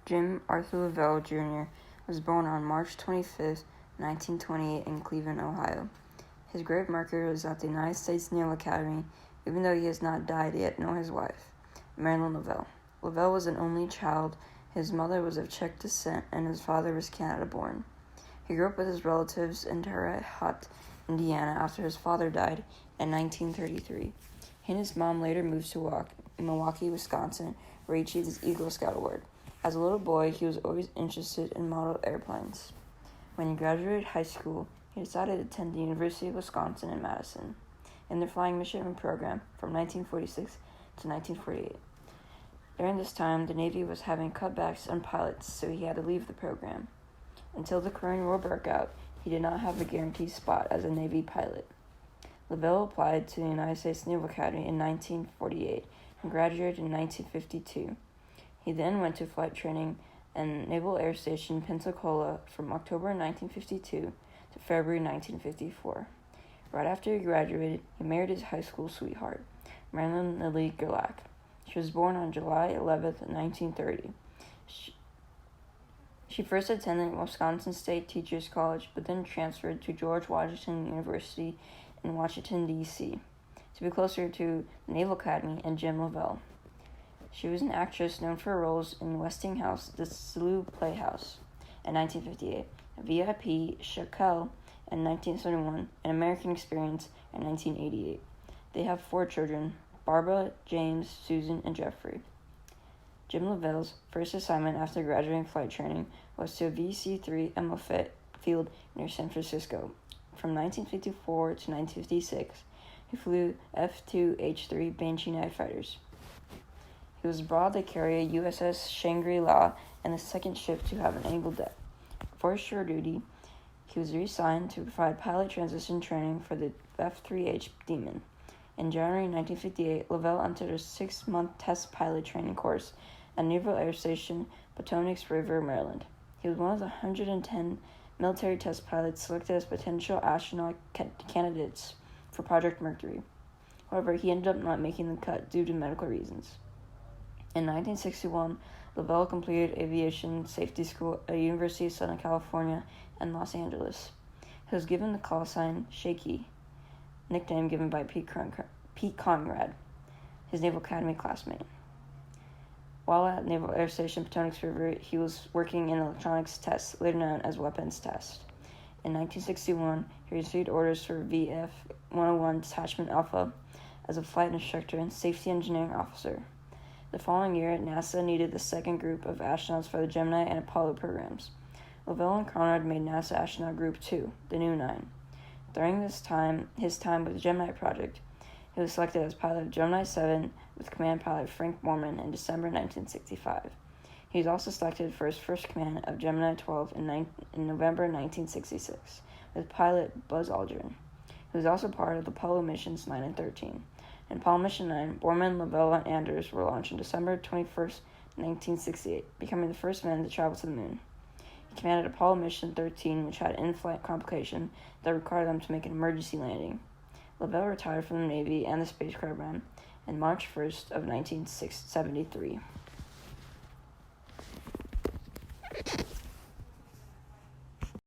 Jim Arthur Lovell, Jr. was born on March 25, 1928 in Cleveland, Ohio. His grave marker is at the United States Naval Academy, even though he has not died yet, nor his wife, Marilyn Lovell. Lovell was an only child. His mother was of Czech descent, and his father was Canada-born. He grew up with his relatives in Terre Haute, Indiana, after his father died in 1933. He and his mom later moved to Milwaukee, Wisconsin, where he achieved his Eagle Scout Award. As a little boy, he was always interested in model airplanes. When he graduated high school, he decided to attend the University of Wisconsin in Madison in their flying midshipman program from 1946 to 1948. During this time, the Navy was having cutbacks on pilots, so he had to leave the program. Until the Korean War broke out, he did not have a guaranteed spot as a Navy pilot. Lovell applied to the United States Naval Academy in 1948 and graduated in 1952. He then went to flight training at Naval Air Station Pensacola from October 1952 to February 1954. Right after he graduated, he married his high school sweetheart, Marilyn Lily Gerlach. She was born on July 11, 1930. She first attended Wisconsin State Teachers College, but then transferred to George Washington University in Washington, D.C., to be closer to the Naval Academy and Jim Lovell. She was an actress known for her roles in Westinghouse, The Slough Playhouse in 1958, VIP, Shackle in 1971, and American Experience in 1988. They have 4 children, Barbara, James, Susan, and Jeffrey. Jim Lovell's first assignment after graduating flight training was to VC-3 at Moffett Field near San Francisco. From 1954 to 1956, he flew F-2H-3 Banshee night fighters. He was abroad to carry a USS Shangri-La and the second ship to have an able deck. For shore duty, he was reassigned to provide pilot transition training for the F-3H Demon. In January 1958, Lovell entered a 6-month test pilot training course at Naval Air Station, Potomac River, Maryland. He was one of the 110 military test pilots selected as potential astronaut candidates for Project Mercury. However, he ended up not making the cut due to medical reasons. In 1961, Lovell completed aviation safety school at the University of Southern California in Los Angeles. He was given the call sign Shaky, nickname given by Pete Conrad, his Naval Academy classmate. While at Naval Air Station Potomac River, he was working in electronics test, later known as weapons test. In 1961, he received orders for VF-101 Detachment Alpha as a flight instructor and safety engineering officer. The following year, NASA needed the second group of astronauts for the Gemini and Apollo programs. Lovell and Conrad made NASA Astronaut Group 2, the new 9. During his time with the Gemini project, he was selected as pilot of Gemini 7 with command pilot Frank Borman in December 1965. He was also selected for his first command of Gemini 12 in November 1966 with pilot Buzz Aldrin. He was also part of the Apollo missions 9 and 13. In Apollo Mission 9, Borman, Lovell, and Anders were launched on December 21, 1968, becoming the first men to travel to the moon. He commanded Apollo Mission 13, which had in-flight complication that required them to make an emergency landing. Lovell retired from the Navy and the space program on March 1st of 1973.